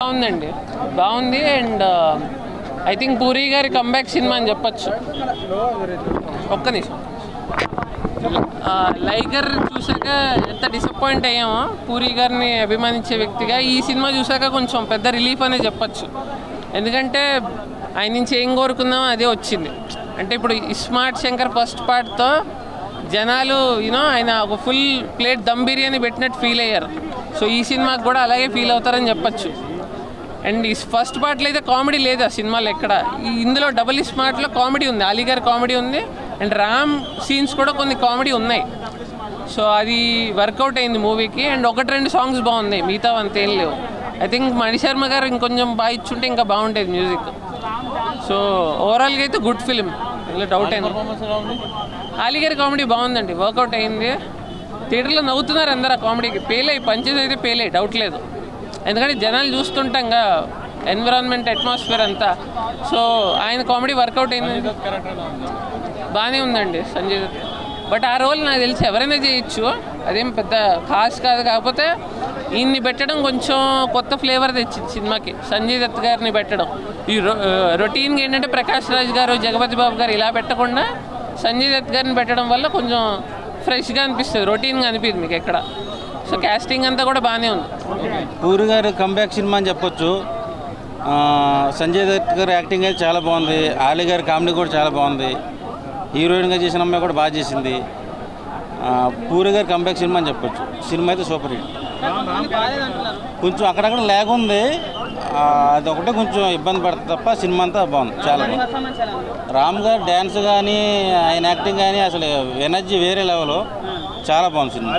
బాగుందండి, బాగుంది. And I think puri గారి కంబ్యాక్ సినిమా అని చెప్పచ్చు. ఒక్క నిమిషం, లైగర్ చూసాక ఎంత డిసప్పాయింట్ అయ్యామో పూరి గారిని అభిమానించే వ్యక్తిగా ఈ సినిమా చూసాక కొంచెం పెద్ద రిలీఫ్ అనే చెప్పచ్చు. ఎందుకంటే ఆయన నుంచి ఏం కోరుకుందామో అదే వచ్చింది. అంటే ఇప్పుడు ఇస్మార్ట్ శంకర్ ఫస్ట్ పార్ట్తో జనాలు ఆయన ఒక ఫుల్ ప్లేట్ దమ్ బిర్యానీ పెట్టినట్టు ఫీల్ అయ్యారు. సో ఈ సినిమాకి కూడా అలాగే ఫీల్ అవుతారని చెప్పచ్చు. అండ్ ఈ ఫస్ట్ పార్ట్లో అయితే కామెడీ లేదు ఆ సినిమాలో ఎక్కడ. ఇందులో డబుల్ స్మార్ట్లో కామెడీ ఉంది, అలీగారి కామెడీ ఉంది. అండ్ రామ్ సీన్స్ కూడా కొన్ని కామెడీ ఉన్నాయి. సో అది వర్కౌట్ అయింది మూవీకి. అండ్ ఒకటి రెండు సాంగ్స్ బాగున్నాయి, మిగతా అంతేం లేవు. ఐ థింక్ మణిశర్మ గారు ఇంకొంచెం బాగా ఇచ్చుంటే ఇంకా బాగుంటుంది మ్యూజిక్. సో ఓవరాల్గా అయితే గుడ్ ఫిలిం, ఇలా డౌట్ అయింది. అలీగారి కామెడీ బాగుందండి, వర్కౌట్ అయింది. థియేటర్లో నవ్వుతున్నారు అందరు ఆ కామెడీకి. పేలే పంచెస్ అయితే పేలే, డౌట్ లేదు. ఎందుకంటే జనాలు చూస్తుంటాంగా ఎన్విరాన్మెంట్ అట్మాస్ఫియర్ అంతా. సో ఆయన కామెడీ వర్కౌట్ అయింది, బాగానే ఉందండి సంజయ్ దత్. బట్ ఆ రోల్ నాకు తెలిసి ఎవరైనా చేయొచ్చు, అదేం పెద్ద ఖాస్ కాదు. కాకపోతే ఈయన్ని పెట్టడం కొంచెం కొత్త ఫ్లేవర్ తెచ్చింది సినిమాకి, సంజయ్ దత్ గారిని పెట్టడం. ఈ రొటీన్గా ఏంటంటే ప్రకాష్ రాజ్ గారు, జగపతి బాబు గారు ఇలా పెట్టకుండా సంజయ్ దత్ గారిని పెట్టడం వల్ల కొంచెం ఫ్రెష్గా అనిపిస్తుంది, రొటీన్గా అనిపిస్తుంది మీకు ఎక్కడ. సో క్యాస్టింగ్ అంతా కూడా బాగానే ఉంది. పూరి గారు కంబ్యాక్ సినిమా అని చెప్పొచ్చు. సంజయ్ దత్ గారు యాక్టింగ్ అయితే చాలా బాగుంది, ఆలీ గారి కామెడీ కూడా చాలా బాగుంది, హీరోయిన్గా చేసిన అమ్మాయి కూడా బాగా చేసింది. పూరి గారి కంబ్యాక్ సినిమా అని చెప్పొచ్చు. సినిమా అయితే సూపర్ హిట్. కొంచెం అక్కడక్కడ ల్యాగ్ ఉంది, అది ఒకటే కొంచెం ఇబ్బంది పడుతుంది తప్ప సినిమా అంతా బాగుంది, చాలా బాగుంది. రామ్ గారు డ్యాన్స్ కానీ ఆయన యాక్టింగ్ కానీ అసలు ఎనర్జీ వేరే లెవెల్, చాలా బాగుంది సినిమా.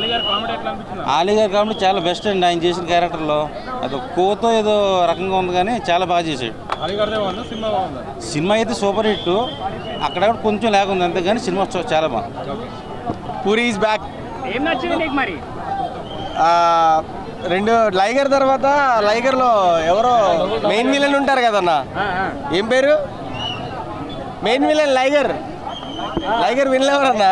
ఆలీ గారి కామెడీ చాలా బెస్ట్ అండి. ఆయన చేసిన క్యారెక్టర్లో అది కోతో ఏదో రకంగా ఉంది కానీ చాలా బాగా చేశాడు. సినిమా అయితే సూపర్ హిట్, అక్కడక్కడ కొంచెం ల్యాగ్ ఉంది అంతే కానీ సినిమా చాలా బాగుంది. Puri is back. ఏం నచ్చింది నీకు మరి? రెండు లైగర్ తర్వాత లైగర్లో ఎవరో మెయిన్ విలన్ ఉంటారు కదన్న, ఏం పేరు మెయిన్ విలన్? లైగర్ విలన్ ఎవరన్నా?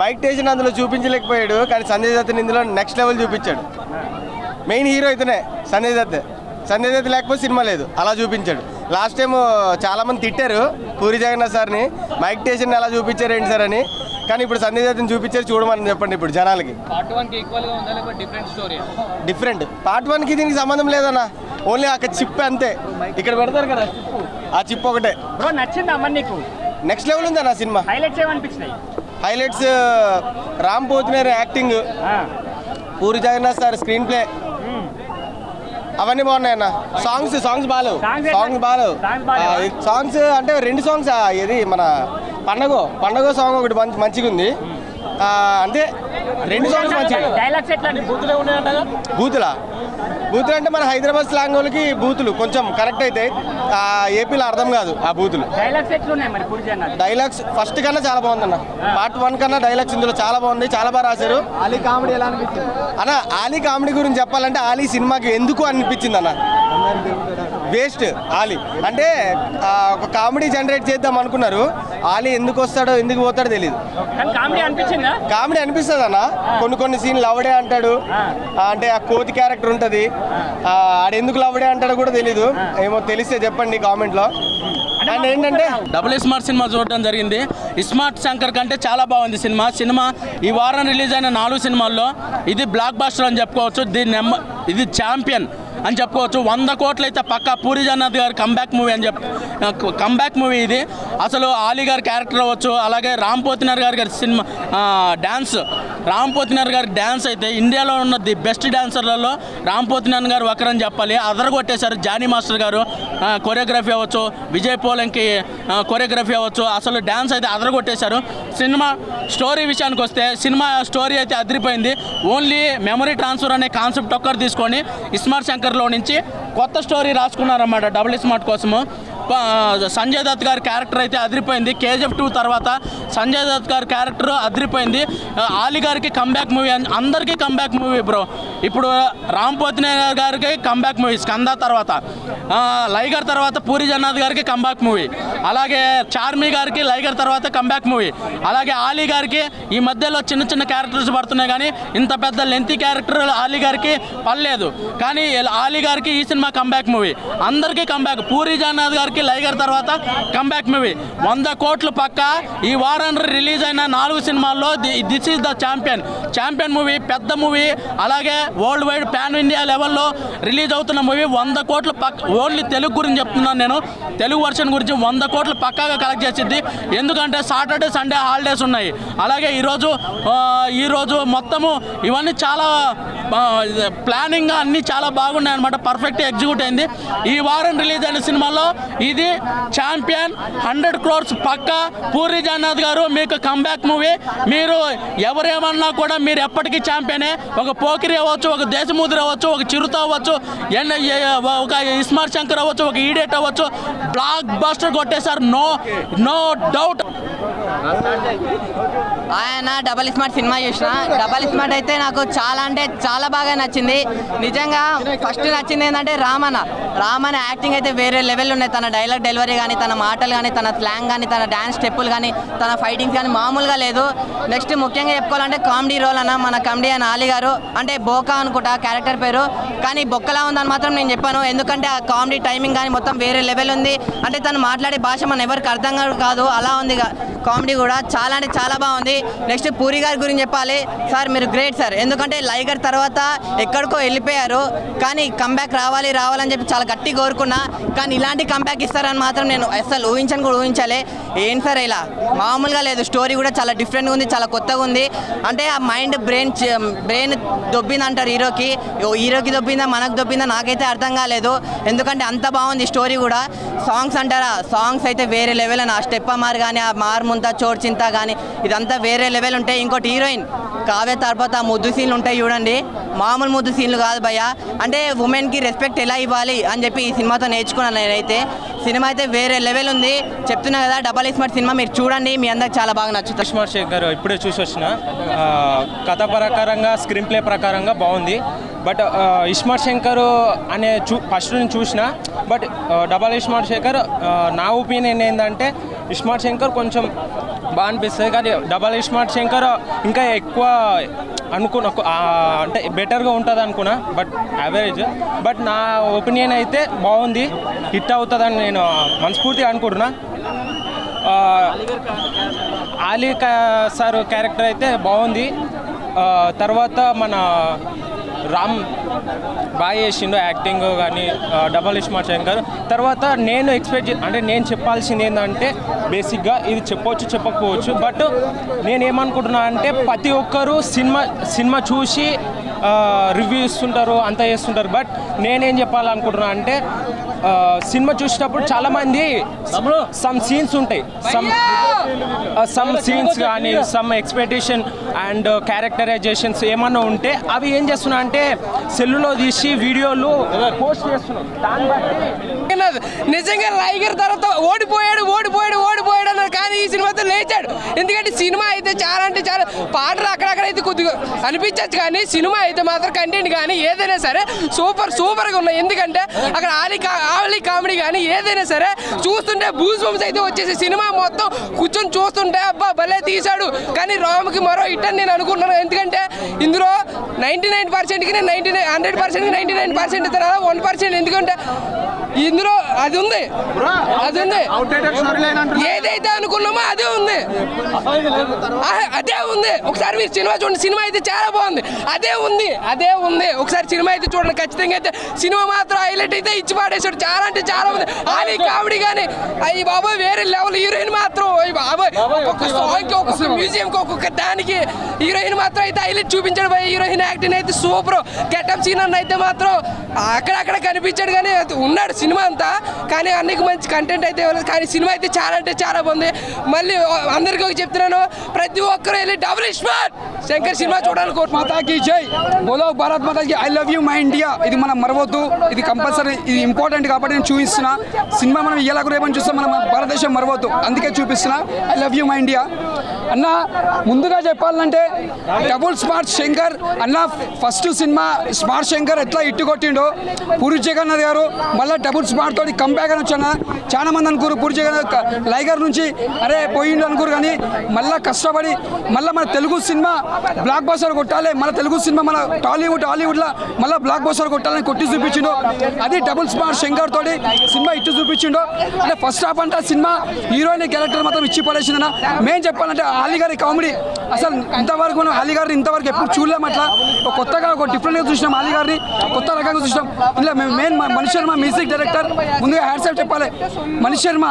మైక్ టైసన్ అందులో చూపించలేకపోయాడు, కానీ సంజయ్ దత్ని ఇందులో నెక్స్ట్ లెవెల్ చూపించాడు. మెయిన్ హీరో అయితేనే సంజయ్ దత్ లేకపోతే సినిమా లేదు, అలా చూపించాడు. లాస్ట్ టైం చాలామంది తిట్టారు పూరి జగన్నాథ్ సార్ని, మైక్ టైసన్ ఎలా చూపించారు ఏంటి సార్ అని. కానీ ఇప్పుడు సంజయ్ దత్ని చూపించారు, చూడమని చెప్పండి ఇప్పుడు జనాలకి. డిఫరెంట్ పార్ట్ 1కి దీనికి సంబంధం లేదన్న, ఓన్లీ అక్కడ చిప్ అంతే. ఇక్కడ పెడతారు కదా ఆ చిప్ ఒకటే. నచ్చిందా మరి నీకు? నెక్స్ట్ లెవెల్ ఉందన్న సినిమా. హైలైట్స్ ఏమనిపించినాయి? Highlights Ram Pothineni acting, Puri Jagannadh sir screenplay, అవన్నీ బాగున్నాయన్న. సాంగ్స్ బాగాలేవు. సాంగ్స్ అంటే రెండు సాంగ్స్, ఇది మన పండగ సాంగ్ ఒకటి మంచిగా ఉంది అంతే. రెండు సాంగ్స్ మంచిగా. బూతులు అంటే మన హైదరాబాద్ స్లాంగ్ వాళ్ళకి బూతులు కొంచెం కరెక్ట్ అయితే, ఏపీలో అర్థం కాదు ఆ బూతులు. డైలాగ్స్ ఫస్ట్ కన్నా చాలా బాగుందన్న, పార్ట్ 1 కన్నా డైలాగ్స్ ఇందులో చాలా బాగుంది, చాలా బాగా రాశారు. ఆలీ కామెడీ ఎలా అనిపించింది అన్న? ఆలీ కామెడీ గురించి చెప్పాలంటే ఆలీ సినిమాకి ఎందుకు అనిపించింది అన్న, వేస్ట్. ఆలీ అంటే ఒక కామెడీ జనరేట్ చేద్దాం అనుకున్నారు, ఆలీ ఎందుకు వస్తాడో ఎందుకు పోతాడో తెలియదు. కామెడీ అనిపిస్తుంది అన్న, కొన్ని సీన్లు లవడే అంటాడు, అంటే ఆ కోతి క్యారెక్టర్ ఉంటుంది, ఆడెందుకు లవడే అంటాడో కూడా తెలీదు. ఏమో తెలిస్తే చెప్పండి కామెంట్లో. అండ్ ఏంటంటే డబుల్ స్మార్ట్ సినిమా చూడడం జరిగింది. ఇస్మార్ట్ శంకర్ కంటే చాలా బాగుంది సినిమా. ఈ వారం రిలీజ్ అయిన 4 సినిమాల్లో ఇది బ్లాక్ బాస్టర్ అని చెప్పుకోవచ్చు, ఇది ఛాంపియన్ అని చెప్పుకోవచ్చు. 100 కోట్లు అయితే పక్కా పూరి జగన్నాథ్ గారి కంబ్యాక్ మూవీ ఇది. అసలు ఆలీ గారి క్యారెక్టర్ అవ్వచ్చు, అలాగే రామ్ పోతినేని గారి సినిమా రామ్ పోతినేని గారి డ్యాన్స్ అయితే ఇండియాలో ఉన్న ది బెస్ట్ డ్యాన్సర్లలో రామ్ పోతినేని గారు ఒకరని చెప్పాలి. అదరగొట్టేశారు. జానీ మాస్టర్ గారు కొరియోగ్రఫీ అవ్వచ్చు, విజయ్ పోలంకి కొరియోగ్రఫీ అవ్వచ్చు, అసలు డ్యాన్స్ అయితే అదరగొట్టేశారు. సినిమా స్టోరీ విషయానికి వస్తే సినిమా స్టోరీ అయితే అదిరిపోయింది. ఓన్లీ మెమరీ ట్రాన్స్ఫర్ అనే కాన్సెప్ట్ ఒక్కరు తీసుకొని ఇస్మార్ట్ శంకర్లో నుంచి కొత్త స్టోరీ రాసుకున్నారన్నమాట డబుల్ స్మార్ట్ కోసము. సంజయ్ దత్ గారి క్యారెక్టర్ అయితే అదిరిపోయింది. KGF 2 తర్వాత సంజయ్ దత్ గారి క్యారెక్టర్ అదిరిపోయింది. ఆలీ గారికి కంబ్యాక్ మూవీ, అందరికీ కంబ్యాక్ మూవీ బ్రో. ఇప్పుడు రామ్ పోతినేని గారికి కంబ్యాక్ మూవీ స్కంద తర్వాత, లైగర్ తర్వాత పూరి జగన్నాథ్ గారికి కంబ్యాక్ మూవీ, అలాగే చార్మి గారికి లైగర్ తర్వాత కంబ్యాక్ మూవీ, అలాగే ఆలీ గారికి ఈ మధ్యలో చిన్న చిన్న క్యారెక్టర్స్ పడుతున్నాయి కానీ ఇంత పెద్ద లెంతీ క్యారెక్టర్ ఆలీ గారికి పడలేదు. కానీ ఆలీ గారికి ఈ సినిమా కంబ్యాక్ మూవీ, అందరికీ కంబ్యాక్. పూరి జగన్నాథ్ గారికి లైగర్ తర్వాత కంబ్యాక్ మూవీ. 100 కోట్లు పక్క. ఈ వారం రిలీజ్ అయిన 4 సినిమాల్లో this is the champion movie, పెద్ద మూవీ. అలాగే వరల్డ్ వైడ్ పాన్ ఇండియా లెవెల్లో రిలీజ్ అవుతున్న మూవీ 100 కోట్లు పక్క. ఓన్లీ తెలుగు గురించి చెప్తున్నాను నేను, తెలుగు వర్షన్ గురించి 100 కోట్లు పక్కాగా కలెక్ట్ చేసిద్ది. ఎందుకంటే సాటర్డే సండే హాలిడేస్ ఉన్నాయి. అలాగే ఈరోజు మొత్తము ఇవన్నీ చాలా ప్లానింగ్గా అన్నీ చాలా బాగున్నాయి అనమాట. పర్ఫెక్ట్ ఎగ్జిక్యూట్ అయింది. ఈ వారం రిలీజ్ అయిన సినిమాలో ఇది ఛాంపియన్ 100 crores పక్క. పూరి జగన్నాథ్ గారు మీకు కంబ్యాక్ మూవీ. మీరు ఎవరేమన్నా కూడా మీరు ఎప్పటికీ ఛాంపియనే. ఒక పోకిరి అవ్వచ్చు, ఒక దేశముద్ర అవ్వచ్చు, ఒక చిరుత అవ్వచ్చు, ఒక ఇస్మార్ట్ శంకర్ అవ్వచ్చు, ఒక ఈడియట్ అవ్వచ్చు, బ్లాక్ బస్టర్ కొట్టేశారు. No doubt. ఆయన డబల్ స్మార్ట్ సినిమా చూసిన. డబల్ స్మార్ట్ అయితే నాకు చాలా అంటే చాలా బాగా నచ్చింది. నిజంగా ఫస్ట్ నచ్చింది ఏంటంటే రామన్న యాక్టింగ్ అయితే వేరే లెవెల్ ఉన్నాయి. తన డైలాగ్ డెలివరీ కానీ, తన మాటలు కానీ, తన స్లాంగ్ కానీ, తన డ్యాన్స్ స్టెప్పులు కానీ, తన ఫైటింగ్స్ కానీ మామూలుగా లేదు. నెక్స్ట్ ముఖ్యంగా చెప్పుకోవాలంటే కామెడీ రోల్ అన్న మన కామెడీ అని ఆలీ గారు, అంటే బోకా అనుకుంటా క్యారెక్టర్ పేరు, కానీ బొక్కలా ఉందని మాత్రం నేను చెప్పాను. ఎందుకంటే ఆ కామెడీ టైమింగ్ కానీ మొత్తం వేరే లెవెల్ ఉంది. అంటే తను మాట్లాడే భాష మన ఎవరికి అర్థం కాదు, అలా ఉంది. కామెడీ కూడా చాలా అంటే చాలా బాగుంది. నెక్స్ట్ పూరి గారి గురించి చెప్పాలి. సార్ మీరు గ్రేట్ సార్. ఎందుకంటే లైగర్ తర్వాత ఎక్కడికో వెళ్ళిపోయారు, కానీ కంబ్యాక్ రావాలని చెప్పి చాలా గట్టి కోరుకున్నా. కానీ ఇలాంటి కంబ్యాక్ ఇస్తారని మాత్రం నేను అసలు ఊహించాలి. ఏంటి సార్ ఇలా మామూలుగా లేదు. స్టోరీ కూడా చాలా డిఫరెంట్గా ఉంది, చాలా కొత్తగా ఉంది. అంటే ఆ మైండ్ బ్రెయిన్ దొబ్బింది అంటారు హీరోకి దొబ్బిందా మనకు దొబ్బిందా నాకైతే అర్థం కాలేదు. ఎందుకంటే అంత బాగుంది స్టోరీ కూడా. సాంగ్స్ అంటారా, సాంగ్స్ అయితే వేరే లెవెల్ అని. ఆ స్టెప్ మార్ కానీ, ఆ మార్ముంతా చోట్ చింత కానీ ఇదంతా వేరే లెవెల్ ఉంటాయి. ఇంకోటి హీరోయిన్ కావ్య తర్వాత ముద్దు సీన్లు ఉంటాయి చూడండి, మామూలు ముద్దు సీన్లు కాదు భయ్య. అంటే ఉమెన్కి రెస్పెక్ట్ ఎలా ఇవ్వాలి అని చెప్పి ఈ సినిమాతో నేర్చుకున్నాను నేనైతే. సినిమా అయితే వేరే లెవెల్ ఉంది. చెప్తున్నా కదా, డబల్ స్మార్ట్ సినిమా మీరు చూడండి, మీ అందరికి చాలా బాగా నచ్చుతుంది. ఇస్మార్ట్ శేఖర్ ఇప్పుడే చూసి వచ్చిన. కథ ప్రకారంగా స్క్రీన్ ప్లే ప్రకారంగా బాగుంది. బట్ ఇస్మార్ట్ శంకర్ అనే ఫస్ట్ నుంచి చూసిన. బట్ డబల్ ఇస్మార్ట్ శేఖర్ నా ఒపీనియన్ ఏంటంటే ఇస్మార్ట్ శంకర్ కొంచెం బాగా అనిపిస్తుంది. కానీ డబల్ ఇస్మార్ట్ శంకర్ ఇంకా ఎక్కువ అంటే బెటర్గా ఉంటుంది అనుకున్నా. But average. బట్ నా ఒపీనియన్ అయితే బాగుంది, హిట్ అవుతుందని నేను మనస్ఫూర్తిగా అనుకుంటున్నా. ఆలీ సార్ క్యారెక్టర్ అయితే బాగుంది. తర్వాత మన రామ్ బాగా చేసిండు యాక్టింగ్ కానీ డబల్ ఇస్మార్ట్ శంకర్. తర్వాత నేను అంటే నేను చెప్పాల్సింది ఏంటంటే బేసిక్గా ఇది చెప్పవచ్చు చెప్పకపోవచ్చు. బట్ నేనేమనుకుంటున్నా అంటే ప్రతి ఒక్కరూ సినిమా చూసి రివ్యూ ఇస్తుంటారు, అంతా చేస్తుంటారు. బట్ నేనేం చెప్పాలనుకుంటున్నా అంటే సినిమా చూసేటప్పుడు చాలామంది సమ్ సీన్స్ ఉంటాయి, సమ్ సీన్స్ కానీ సమ్ ఎక్స్పెక్టేషన్ అండ్ క్యారెక్టరైజేషన్స్ ఏమన్నా ఉంటే అవి ఏం చేస్తున్నా అంటే సెల్లులో తీసి వీడియోలు పోస్ట్ చేస్తున్నాం. దాన్ని బట్టి నిజంగా లైగర్ తర్వాత ఓడిపోయాడు అన్నారు, కానీ ఈ సినిమాతో లేచాడు. ఎందుకంటే సినిమా అయితే చాలా అంటే చాలా పాటలు అక్కడక్కడైతే కొద్దిగా అనిపించచ్చు, కానీ సినిమా అయితే మాత్రం కంటెంట్ కానీ ఏదైనా సరే సూపర్గా ఉన్నాయి. ఎందుకంటే అక్కడ ఆలీ కామెడీ కానీ ఏదైనా సరే చూస్తుంటే బూస్ బంప్స్ అయితే వచ్చేసి సినిమా మొత్తం కూర్చొని చూస్తుంటే అబ్బా భలే తీశాడు. కానీ రామ్కి మరో హిట్ అని నేను అనుకుంటున్నాను. ఎందుకంటే ఇందులో 99%కి 100%కి 99% ఇతర 1%. ఎందుకంటే ఇందులో అది ఉంది ఏదైతే అనుకున్నామో అదే ఉంది. ఒకసారి మీరు సినిమా చూడండి, సినిమా అయితే చాలా బాగుంది. అదే ఉంది ఒకసారి సినిమా అయితే చూడండి ఖచ్చితంగా. అయితే సినిమా మాత్రం హైలైట్ అయితే ఇచ్చి పాడేశాడు. చాలా అంటే చాలా ఉంది. ఆలీ కామెడీ కానీ అయ్యి బాబోయ్ వేరే లెవెల్. హీరోయిన్ మాత్రం అయ్యి బాబోయ్ ఒక్కొక్క సాంగ్కి ఒక్కొక్క మ్యూజియంకి ఒక్కొక్క దానికి హీరోయిన్ మాత్రం అయితే హైలైట్ చూపించాడు. హీరోయిన్ యాక్టింగ్ అయితే సూపర్. గెటప్ సీన్ అన్న అయితే మాత్రం అక్కడక్కడ కనిపించాడు, కానీ ఉన్నాడు సినిమా అంతా, కానీ అన్నికి మంచి కంటెంట్ అయితే ఇవ్వలేదు. కానీ సినిమా అయితే చాలా అంటే చాలా బాగుంది. మళ్ళీ అందరికీ ఒక చెప్తున్నాను, ప్రతి ఒక్కరు వెళ్ళి డబుల్ స్మార్ట్ శంకర్ సినిమా చూడాలి. మాతాకి జై, బోలో భారత్ మాతాకి, I love you my India. ఇది మనం మరవద్దు, ఇది కంపల్సరీ, ఇది ఇంపార్టెంట్ కాబట్టి నేను చూపిస్తున్నా. సినిమా మనం ఎలా కూడా ఏమని చూస్తాం, మన భారతదేశం మరవద్దు, అందుకే చూపిస్తున్నా. I love you my India. అన్న ముందుగా చెప్పాలంటే డబుల్ స్మార్ట్ శంకర్ అన్న ఫస్ట్ సినిమా స్మార్ట్ శంకర్ ఎట్లా ఇట్టు కొట్టిండో, పూరి జగన్నాథ్ గారు మళ్ళీ డబుల్ స్మార్ట్ తోటి కంబ్యాక్ అని వచ్చాను. చాలా మంది అనుకోరు పూరి జగన్నాథ్ లైగర్ నుంచి అరే పోయిండు అనుకోరు, కానీ మళ్ళీ కష్టపడి మళ్ళీ మన తెలుగు సినిమా బ్లాక్ బస్టర్ కొట్టాలి, మన తెలుగు సినిమా మన హాలీవుడ్లో మళ్ళీ బ్లాక్ బస్టర్ కొట్టాలని కొట్టి చూపించిండు. అది డబుల్ స్మార్ట్ శంకర్ తోటి సినిమా ఇట్టు చూపించిండు. అంటే ఫస్ట్ హాఫ్ అంటే సినిమా హీరోయిన్ క్యారెక్టర్ మాత్రం ఇచ్చి పడేసిందన్న. మేము చెప్పాలంటే అలీ గారి కామెడీ అసలు ఇంతవరకు మనం అలీ గారిని ఇంతవరకు ఎప్పుడు చూడలేము. అట్లా కొత్తగా ఒక డిఫరెంట్గా చూసినాం, అలీ గారిని కొత్త రకంగా చూసినాం. ఇలా main Mani Sharma music director, ముందుగా హ్యాట్స్ ఆఫ్ చెప్పాలి. మణి శర్మ,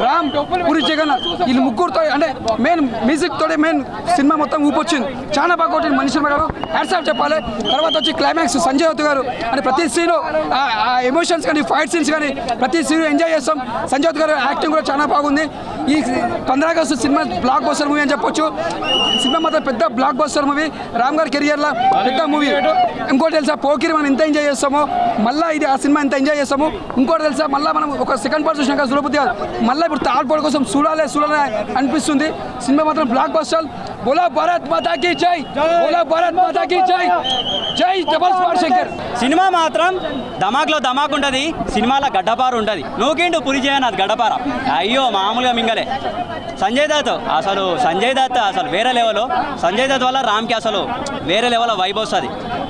రామ్, పూరి జగన్నాథ్ వీళ్ళు ముగ్గురుతో అంటే మెయిన్ మ్యూజిక్ తోటి మెయిన్ సినిమా మొత్తం ఊపొచ్చింది. చాలా బాగా కొట్టింది మణి శర్మ గారు, హ్యాట్స్ ఆఫ్ చెప్పాలి. తర్వాత వచ్చి క్లైమాక్స్ సంజయ్ దత్ గారు, అంటే ప్రతి సీను ఆ ఎమోషన్స్ కానీ ఫైట్ సీన్స్ కానీ ప్రతి సీన్ ఎంజాయ్ చేస్తాం. సంజయ్ దత్ గారు యాక్టింగ్ కూడా చాలా బాగుంది. ఈ 15 August cinema block buster movie అని చెప్పొచ్చు. సినిమా మాత్రం పెద్ద బ్లాక్ బస్టర్ మూవీ, రామ్ గారి కెరియర్లో పెద్ద మూవీ. ఇంకోటి తెలుసా, పోకిరి మనం ఎంత ఎంజాయ్ చేస్తామో మళ్ళీ ఇది ఆ సినిమా ఎంత ఎంజాయ్ చేస్తాము. ఇంకోటి తెలుసా, మళ్ళీ మనం ఒక సెకండ్ పార్ట్ చూసినాక సులభుద్ది మళ్ళీ ఇప్పుడు థర్డ్ పార్ట్ కోసం చూడాలి అనిపిస్తుంది. సినిమా మాత్రం బ్లాక్ బస్టర్. బోలో భారత్ మాతాకి జై, బోలో భారత్ మాతాకి జై, జై డబుల్ స్మార్ట్ శంకర్. సినిమా మాత్రం ధమాక్లో ధమాక్ ఉంటుంది, సినిమాలో గడ్డపార ఉంటుంది. నూకిండు పూరి జగన్నాథ్ గడ్డపార, అయ్యో మామూలుగా మింగలే. సంజయ్ దత్ అసలు వేరే లెవెల్. సంజయ్ దత్ వల్ల రామ్కి అసలు వేరే లెవెల్ వైబ్ వస్తుంది.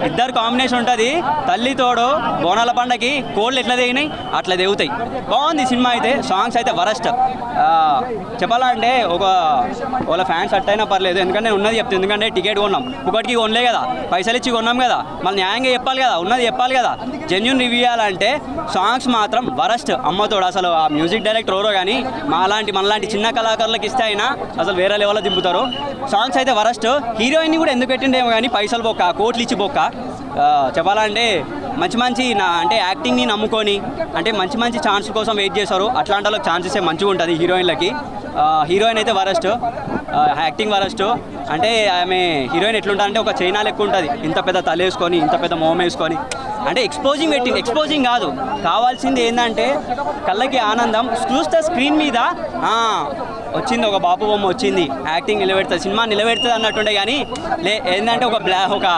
ఇద్దరు కాంబినేషన్ ఉంటుంది. తల్లి తోడు బోనాల పండగకి కోళ్ళు ఎట్లా దిగినాయి అట్లా దిగుతాయి. బాగుంది సినిమా అయితే. సాంగ్స్ అయితే వరస్ట్. చెప్పాలంటే వాళ్ళ ఫ్యాన్స్ అట్ అయినా పర్లేదు, ఎందుకంటే నేను ఉన్నది చెప్తాను. ఎందుకంటే టికెట్ కొన్నాం, ఒకటికి కొనలే కదా, పైసలు ఇచ్చి కొన్నాం కదా, మళ్ళీ న్యాయంగా చెప్పాలి కదా, ఉన్నది చెప్పాలి కదా. జెన్యూన్ రివ్యూ చేయాలంటే సాంగ్స్ మాత్రం వరస్ట్. అమ్మతోడు అసలు ఆ మ్యూజిక్ డైరెక్టర్ ఎవరో కానీ మనలాంటి చిన్న కళాకారులకు ఇస్తే అయినా అసలు వేరే లెవెల్లో దింపుతారు. సాంగ్స్ అయితే వరస్ట్. హీరోయిన్ని కూడా ఎందుకు పెట్టిండేమో కానీ పైసలు బొక్క, కోట్లు ఇచ్చి బొక్క. చెప్పాలంటే మంచి అంటే యాక్టింగ్ని నమ్ముకొని అంటే మంచి ఛాన్స్ కోసం వెయిట్ చేశారు. అట్లాంటి వాళ్ళకి ఛాన్సెస్ మంచిగా ఉంటుంది హీరోయిన్లకి. హీరోయిన్ అయితే వరస్ట్, యాక్టింగ్ వరస్ట్. అంటే ఆమె హీరోయిన్ ఎట్లుంటుందంటే ఒక చైనా లెక్క ఉంటుంది, ఇంత పెద్ద తల వేసుకొని ఇంత పెద్ద మొహం వేసుకొని. అంటే ఎక్స్పోజింగ్ కాదు, కావాల్సింది ఏంటంటే కళ్ళకి ఆనందం. చూస్తే స్క్రీన్ మీద వచ్చింది, ఒక బాపు బొమ్మ వచ్చింది, యాక్టింగ్ నిలబెడుతుంది, సినిమా నిలబెడుతుంది అన్నట్టుండే. కానీ ఏంటంటే ఒక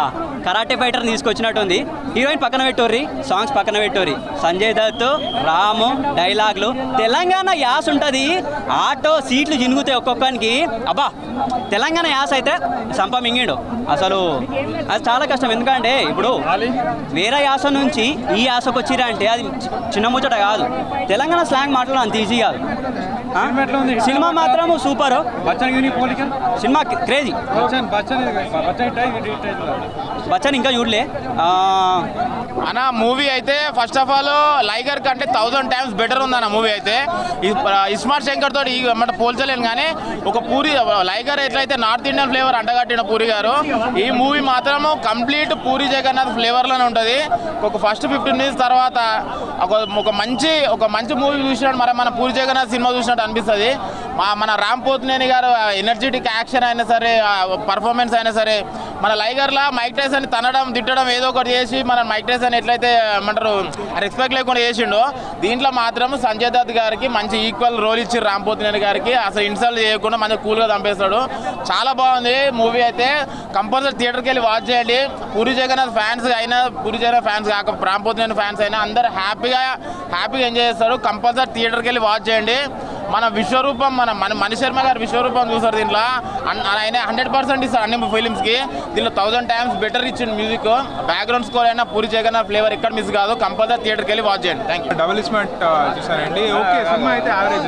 కరాటే ఫైటర్ని తీసుకొచ్చినట్టుంది. హీరోయిన్ పక్కన పెట్టోర్రి, సాంగ్స్ పక్కన పెట్టోర్రి. సంజయ్ దత్, రాము, డైలాగులు, తెలంగాణ యాస ఉంటుంది. ఆటో సీట్లు జినుగుతాయి ఒక్కొక్కరికి. అబ్బా తెలంగాణ యాస అయితే సంప మింగిండు అసలు. అది చాలా కష్టం, ఎందుకంటే ఇప్పుడు వేరే యాస నుంచి ఈ యాసకు వచ్చిరా అంటే అది చిన్న ముచ్చట కాదు. తెలంగాణ స్లాంగ్ మాట్లాడడం అంత ఈజీ కాదు. సినిమా మాత్రం సూపర్, సినిమా క్రేజీ. బచ్చన్ ఇంకా చూడలే అన్న. మూవీ అయితే ఫస్ట్ ఆఫ్ ఆల్ లైగర్ కంటే 1000 times బెటర్ ఉందన్న మూవీ అయితే. ఇస్మార్ట్ శంకర్ తోటి పోల్చలేను, కానీ ఒక పూరి లైగర్ ఎట్లయితే నార్త్ ఇండియన్ ఫ్లేవర్ అంటగట్టిన పూరి గారు, ఈ మూవీ మాత్రము కంప్లీట్ పూరి జగన్నాథ్ ఫ్లేవర్లోనే ఉంటుంది. ఒక ఫస్ట్ 15 minutes తర్వాత ఒక మంచి మూవీ చూసినట్టు మన పూరి జగన్నాథ్ సినిమా చూసినట్టు అనిపిస్తుంది. మన రామ్ పోతినేని గారు ఎనర్జెటిక్ యాక్షన్ అయినా సరే, పర్ఫార్మెన్స్ అయినా సరే, మన లైగర్లా మైక్ టైసన్ తనడం తిట్టడం ఏదో ఒకటి చేసి మన మైక్ టైసన్ ఎట్లయితే ఏమంటారు రెస్పెక్ట్ లేకుండా చేసిండో, దీంట్లో మాత్రం సంజయ్ దత్ గారికి మంచి ఈక్వల్ రోల్ ఇచ్చి రామ్ పోతినేని గారికి అసలు ఇన్సల్ట్ చేయకుండా మంచి కూల్గా చంపేస్తాడు. చాలా బాగుంది మూవీ అయితే. కంపల్సరీ థియేటర్కి వెళ్ళి వాచ్ చేయండి. పూరి జగన్నాథ్ ఫ్యాన్స్ అయినా, పూరి జగన్నాథ్ ఫ్యాన్స్ కాక రామ్ పోతినేని ఫ్యాన్స్ అయినా అందరూ హ్యాపీగా ఎంజాయ్ చేస్తారు. కంపల్సరీ థియేటర్కి వెళ్ళి వాచ్ చేయండి. మన విశ్వరూపం, మన మణి శర్మ గారు విశ్వరూపం చూస్తారు దీంట్లో. ఆయన 100% ఇస్తారు అన్ని ఫిలిమ్స్కి. దీంట్లో 1000 times బెటర్ ఇచ్చిన మ్యూజిక్, బ్యాక్గ్రౌండ్ స్కోర్ అయినా పూరి జగన్నాథ్ ఫ్లేవర్ ఎక్కడ మిస్ కాదు. కంపల్సరీ థియేటర్కి వెళ్ళి వాచ్ చేయండి. Thank you. డబుల్ స్మార్ట్ చూసానండి. ఓకే, సినిమా అయితే యావరేజ్,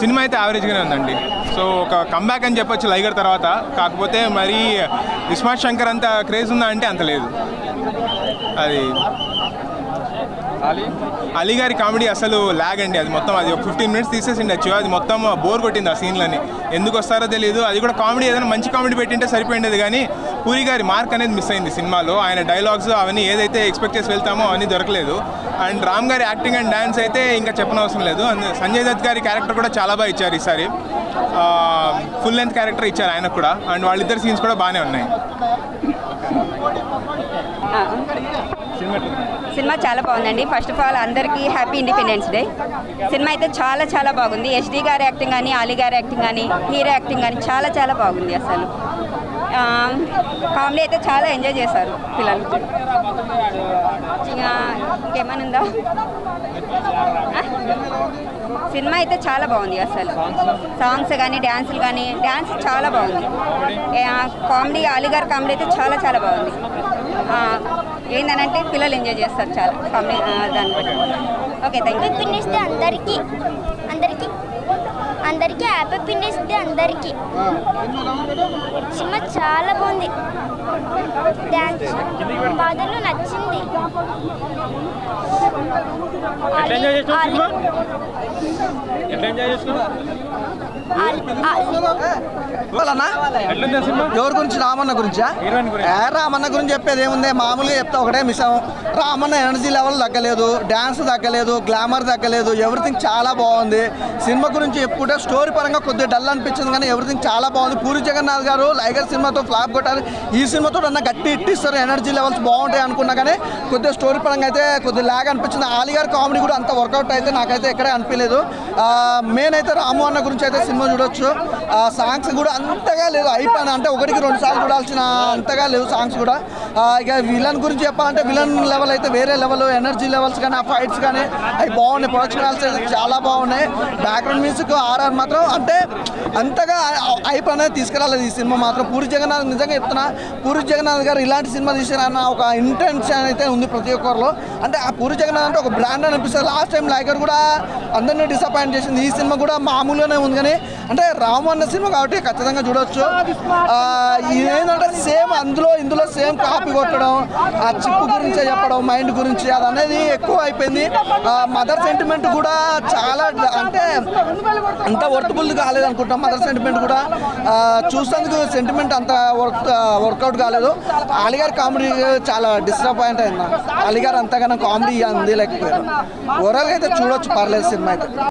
సినిమా అయితే యావరేజ్గానే ఉందండి. సో ఒక కంబ్యాక్ అని చెప్పొచ్చు లైగర్ తర్వాత. కాకపోతే మరి ఇస్మార్ట్ శంకర్ అంత క్రేజ్ ఉందా అంటే అంత లేదు. అది అలీ గారి కామెడీ అసలు లాగ్ అండి. అది మొత్తం అది ఒక 15 minutes తీసేసిండొచ్చు. అది మొత్తం బోర్ కొట్టింది ఆ సీన్లని. ఎందుకు వస్తారో తెలియదు. అది కూడా కామెడీ ఏదైనా మంచి కామెడీ పెట్టింటే సరిపోయిండేది, కానీ పూరి గారి మార్క్ అనేది మిస్ అయింది సినిమాలో. ఆయన డైలాగ్స్ అవన్నీ ఏదైతే ఎక్స్పెక్ట్ చేసి వెళ్తామో అవన్నీ దొరకలేదు. అండ్ రామ్ గారి యాక్టింగ్ అండ్ డాన్స్ అయితే ఇంకా చెప్పనవసరం లేదు. అండ్ సంజయ్ దత్ గారి క్యారెక్టర్ కూడా చాలా బాగా ఇచ్చారు ఈసారి. ఫుల్ లెంత్ క్యారెక్టర్ ఇచ్చారు ఆయనకు కూడా. అండ్ వాళ్ళిద్దరు సీన్స్ కూడా బాగానే ఉన్నాయి. సినిమా చాలా బాగుందండి. ఫస్ట్ ఆఫ్ ఆల్ అందరికీ హ్యాపీ ఇండిపెండెన్స్ డే. సినిమా అయితే చాలా చాలా బాగుంది. ఎస్డి గారి యాక్టింగ్ కానీ, అలీ గారి యాక్టింగ్ కానీ, హీరో యాక్టింగ్ కానీ చాలా చాలా బాగుంది. అసలు కామెడీ అయితే చాలా ఎంజాయ్ చేశారు పిల్లలు. ఇంకేమైనా ఉందా? సినిమా అయితే చాలా బాగుంది. అసలు సాంగ్స్ కానీ, డ్యాన్సులు కానీ, డ్యాన్స్ చాలా బాగుంది. కామెడీ, అలీ గారి కామెడీ అయితే చాలా చాలా బాగుంది. ఏంటనంటే పిల్లలు ఎంజాయ్ చేస్తారు చాలా కామెడీ దాన్ని బట్టి. Okay, thank you. Happiness day అందరికీ అందరికీ అందరికీ హ్యాపీనెస్ డే అందరికీ. సినిమా చాలా బాగుంది. డ్యాన్స్ బాధలు నచ్చింది. ఎవరి గురించి? రామన్న గురించా? రామన్న గురించి చెప్పేది ఏముంది, మామూలుగా చెప్తా ఒకటే మిసం. రామన్న ఎనర్జీ లెవెల్ తగ్గలేదు, డ్యాన్స్ తగ్గలేదు, గ్లామర్ తగ్గలేదు, ఎవ్రీథింగ్ చాలా బాగుంది. సినిమా గురించి చెప్పుకుంటే స్టోరీ పరంగా కొద్దిగా డల్ అనిపించింది, కానీ ఎవ్రీథింగ్ చాలా బాగుంది. పూరి జగన్నాథ్ గారు లైగర్ సినిమాతో ఫ్లాప్ కొట్టారు. ఈ సినిమాతో అన్న గట్టి ఇట్టిస్తారు, ఎనర్జీ లెవెల్స్ బాగుంటాయి అనుకున్నా, కానీ కొద్దిగా స్టోరీ పరంగా అయితే కొద్దిగా లాగ్ అనిపించింది. అలీ గారి కామెడీ కూడా అంత వర్కౌట్ అయితే నాకైతే ఎక్కడే అనిపించలేదు. మెయిన్ అయితే రాము అన్న గురించి అయితే సినిమా చూడొచ్చు. సాంగ్స్ కూడా అంతగా లేదు, అయిపోయినా అంటే 1-2 సార్లు చూడాల్సిన అంతగా లేవు సాంగ్స్ కూడా. ఇక విలన్ గురించి చెప్పాలంటే విలన్ లెవెల్ అయితే వేరే లెవెల్, ఎనర్జీ లెవెల్స్ కానీ, ఆ ఫైట్స్ కానీ అవి బాగున్నాయి. ప్రొడక్షన్ వాల్స్ అయితే చాలా బాగున్నాయి. బ్యాక్గ్రౌండ్ మ్యూజిక్ ఆర్ఆర్ మాత్రం అంటే అంతగా హైప్ అనేది తీసుకురాలేదు ఈ సినిమా మాత్రం. పూరి జగన్నాథ్ నిజంగా చెప్తున్నా, పూరి జగన్నాథ్ గారు ఇలాంటి సినిమా తీసారన్న ఒక ఇంటెన్షన్ అయితే ఉంది ప్రతి ఒక్కరిలో. అంటే ఆ పూరి జగన్నాథ్ అంటే ఒక బ్రాండ్ అనిపిస్తుంది. లాస్ట్ టైం లైగర్ కూడా అందరినీ డిసప్పాయింట్ చేసింది. ఈ సినిమా కూడా మామూలుగానే ఉంది, కానీ అంటే రాము అన్న సినిమా కాబట్టి ఖచ్చితంగా చూడవచ్చు. ఇదేంటంటే సేమ్ ఇందులో సేమ్ కాపీ కొట్టడం, ఆ చిప్పు గురించి చెప్పడం, మైండ్ గురించి అది అనేది ఎక్కువ అయిపోయింది. మదర్ సెంటిమెంట్ కూడా చాలా అంటే అంత వర్తబుల్ కాలేదు అనుకుంటాం. మదర్ సెంటిమెంట్ కూడా చూసేందుకు సెంటిమెంట్ అంత వర్కౌట్ కాలేదు. అలీ గారి కామెడీ చాలా డిసప్పాయింట్ అయింది. అలీ గారు అంతగానో కామెడీ అంది లేకపోయారు. ఓవరాల్గా అయితే చూడొచ్చు, పర్లేదు సినిమా అయితే.